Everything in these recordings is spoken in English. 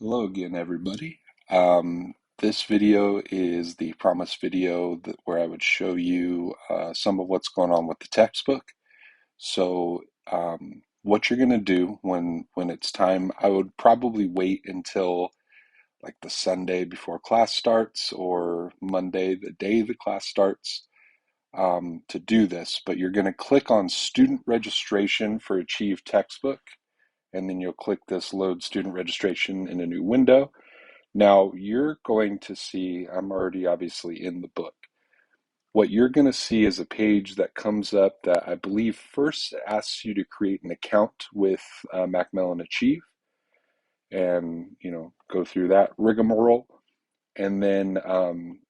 Hello again, everybody. This video is the promised video where I would show you some of what's going on with the textbook. So, what you're going to do when it's time, I would probably wait until like the Sunday before class starts or Monday, the day the class starts, to do this. But you're going to click on Student Registration for Achieve Textbook, and then you'll click this Load Student Registration in a new window. Now you're going to see, I'm already obviously in the book. What you're going to see is a page that comes up that I believe first asks you to create an account with Macmillan Achieve and, go through that rigmarole. And then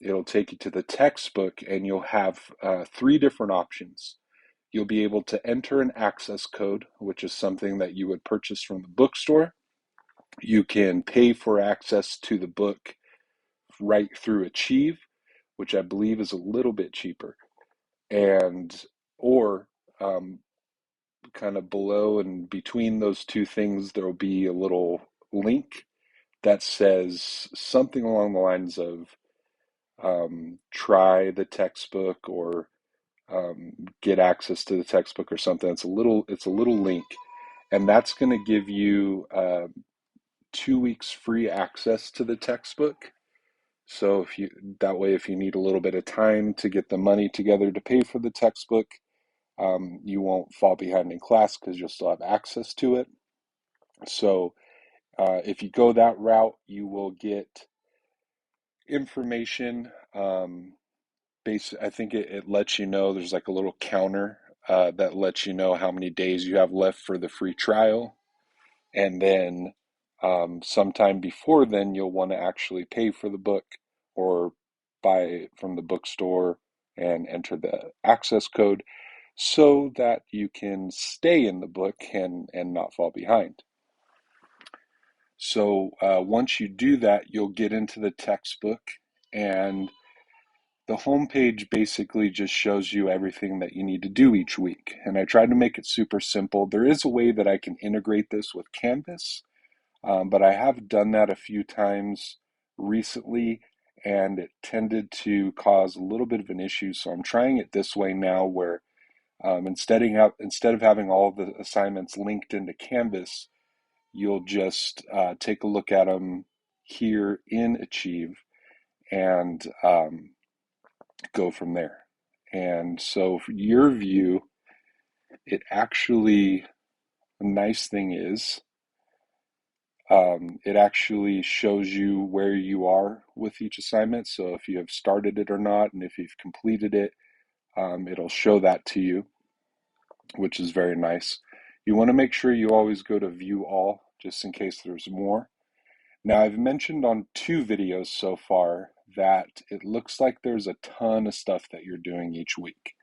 it'll take you to the textbook and you'll have three different options. You'll be able to enter an access code, which is something that you would purchase from the bookstore. You can pay for access to the book right through Achieve, which I believe is a little bit cheaper. And or kind of below and between those two things, there will be a little link that says something along the lines of try the textbook or get access to the textbook or something. It's a little link, and that's going to give you 2 weeks free access to the textbook. So if you need a little bit of time to get the money together to pay for the textbook, you won't fall behind in class because you'll still have access to it. So if you go that route, you will get information. I think it lets you know there's like a little counter that lets you know how many days you have left for the free trial. And then sometime before then, you'll want to actually pay for the book or buy it from the bookstore and enter the access code so that you can stay in the book and not fall behind. So once you do that, you'll get into the textbook, and the homepage basically just shows you everything that you need to do each week. And I tried to make it super simple. There is a way that I can integrate this with Canvas, but I have done that a few times recently, and it tended to cause a little bit of an issue. So I'm trying it this way now, where instead of having all of the assignments linked into Canvas, you'll just take a look at them here in Achieve and go from there. And so for your view, a nice thing is it actually shows you where you are with each assignment. So if you have started it or not, and if you've completed it, it'll show that to you, which is very nice. You want to make sure you always go to view all, just in case there's more. Now, I've mentioned on 2 videos so far that it looks like there's a ton of stuff that you're doing each week.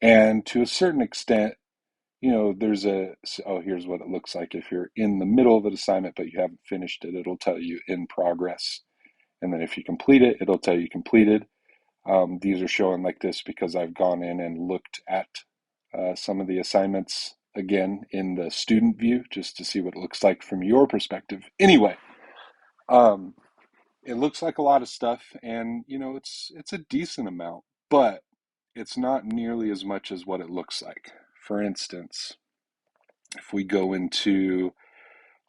And to a certain extent, here's what it looks like if you're in the middle of an assignment but you haven't finished it, it'll tell you in progress. And then if you complete it, it'll tell you completed. These are showing like this because I've gone in and looked at some of the assignments again in the student view just to see what it looks like from your perspective. Anyway, um, it looks like a lot of stuff, and it's a decent amount, but it's not nearly as much as what it looks like. For instance, if we go into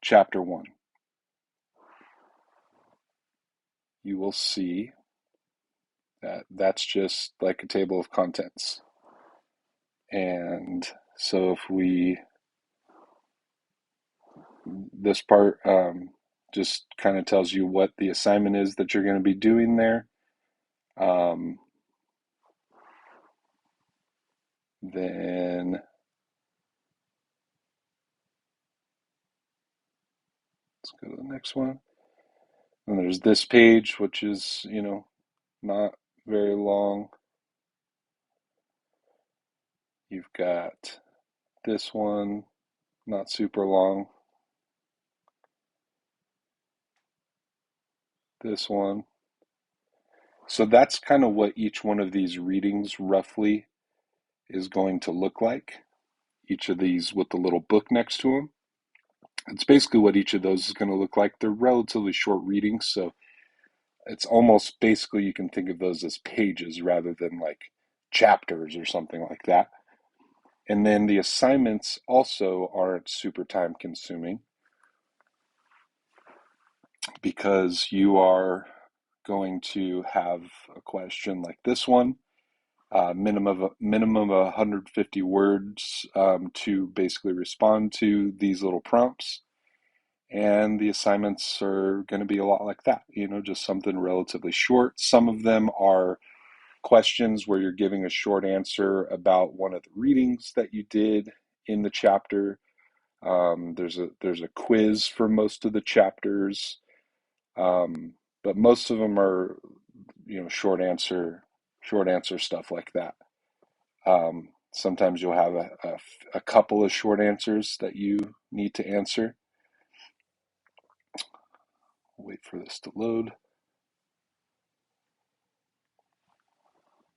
chapter 1, you will see that that's just like a table of contents. And so this part just kind of tells you what the assignment is that you're going to be doing there. Then let's go to the next one. And there's this page, which is, not very long. You've got this one, not super long. This one. So that's kind of what each one of these readings roughly is going to look like. Each of these with the little book next to them. It's basically what each of those is going to look like. They're relatively short readings, so it's almost basically you can think of those as pages rather than like chapters or something like that. And then the assignments also aren't super time consuming because you are going to have a question like this one, minimum of 150 words to basically respond to these little prompts. And the assignments are going to be a lot like that, just something relatively short. Some of them are questions where you're giving a short answer about one of the readings that you did in the chapter. There's a quiz for most of the chapters, but most of them are short answer stuff like that. Sometimes you'll have a couple of short answers that you need to answer. Wait for this to load.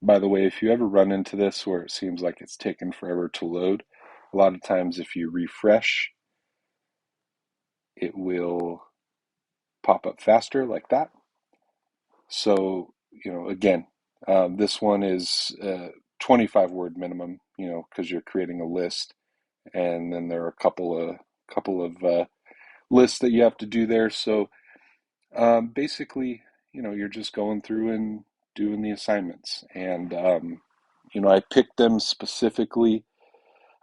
By the way, if you ever run into this where it seems like it's taken forever to load, a lot of times if you refresh, it will pop up faster like that. So, again, this one is 25 word minimum, because you're creating a list, and then there are a couple of lists that you have to do there. So basically, you're just going through and doing the assignments. And, I picked them specifically.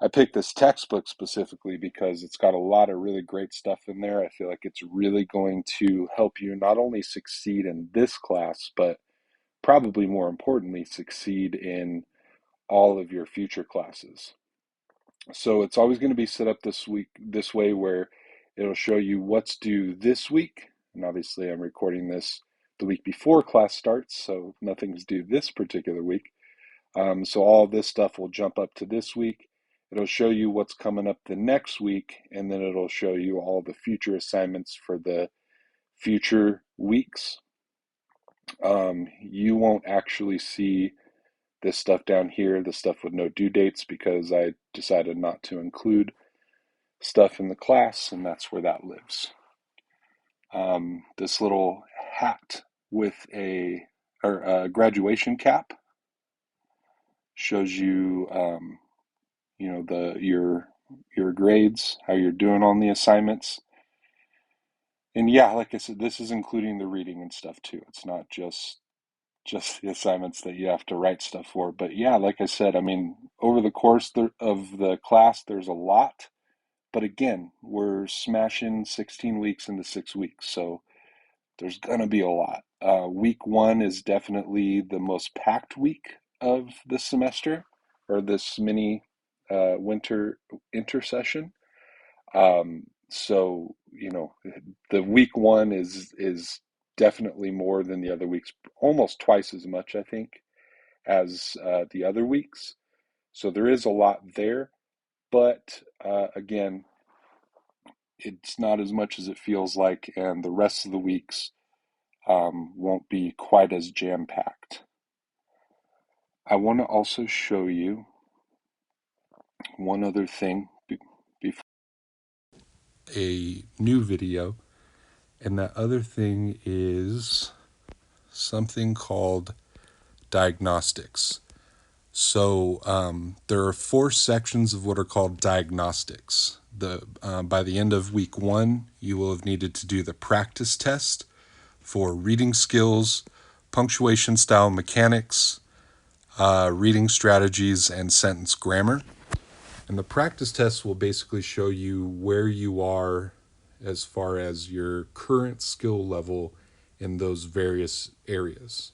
I picked this textbook specifically because it's got a lot of really great stuff in there. I feel like it's really going to help you not only succeed in this class, but probably more importantly, succeed in all of your future classes. So it's always going to be set up this way where it'll show you what's due this week. And obviously I'm recording this the week before class starts, so nothing's due this particular week. So all this stuff will jump up to this week. It'll show you what's coming up the next week, and then it'll show you all the future assignments for the future weeks. You won't actually see this stuff down here, the stuff with no due dates, because I decided not to include stuff in the class, and that's where that lives. This little hat with a graduation cap shows you, your grades, how you're doing on the assignments. And yeah, like I said, this is including the reading and stuff too. It's not just the assignments that you have to write stuff for. But yeah, like I said, I mean, over the course of the class, there's a lot. But again, we're smashing 16 weeks into 6 weeks, so there's gonna be a lot. Week one is definitely the most packed week of the semester, or this mini winter intersession. So the week one is definitely more than the other weeks, almost twice as much, I think, as the other weeks. So there is a lot there, but again, it's not as much as it feels like, and the rest of the weeks won't be quite as jam-packed. I want to also show you one other thing before a new video, and that other thing is something called diagnostics. So there are 4 sections of what are called diagnostics. By the end of week 1, you will have needed to do the practice test for reading skills, punctuation style mechanics, reading strategies, and sentence grammar. And the practice test will basically show you where you are as far as your current skill level in those various areas.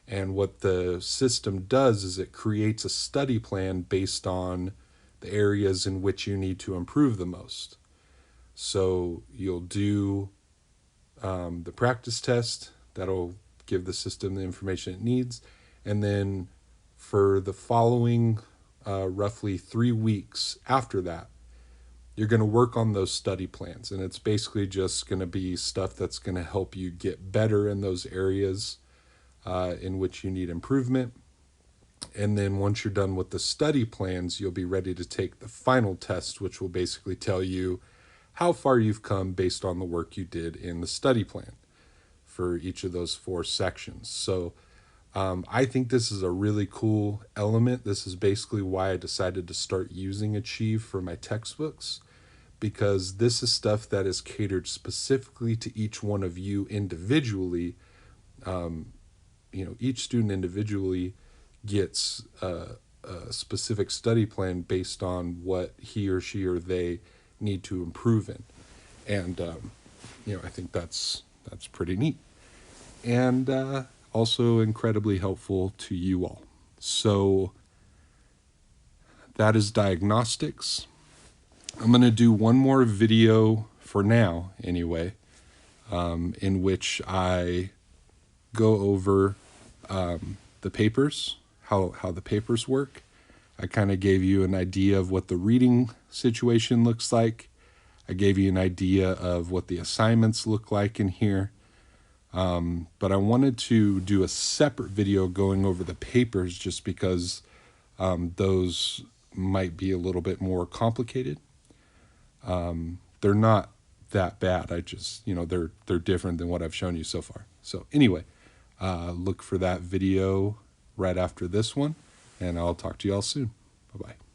And what the system does is it creates a study plan based on the areas in which you need to improve the most. So you'll do the practice test. That'll give the system the information it needs. And then for the following roughly 3 weeks after that, you're going to work on those study plans. And it's basically just going to be stuff that's going to help you get better in those areas in which you need improvement. And then once you're done with the study plans, you'll be ready to take the final test, which will basically tell you how far you've come based on the work you did in the study plan for each of those 4 sections. So I think this is a really cool element. This is basically why I decided to start using Achieve for my textbooks, because this is stuff that is catered specifically to each one of you individually. Each student individually gets a specific study plan based on what he or she or they need to improve in. And, I think that's pretty neat. And also incredibly helpful to you all. So that is diagnostics. I'm going to do one more video for now, anyway, in which I go over the papers, how the papers work. I kind of gave you an idea of what the reading situation looks like. I gave you an idea of what the assignments look like in here. But I wanted to do a separate video going over the papers just because those might be a little bit more complicated. They're not that bad. I just, they're different than what I've shown you so far. So anyway, look for that video right after this one, and I'll talk to you all soon. Bye-bye.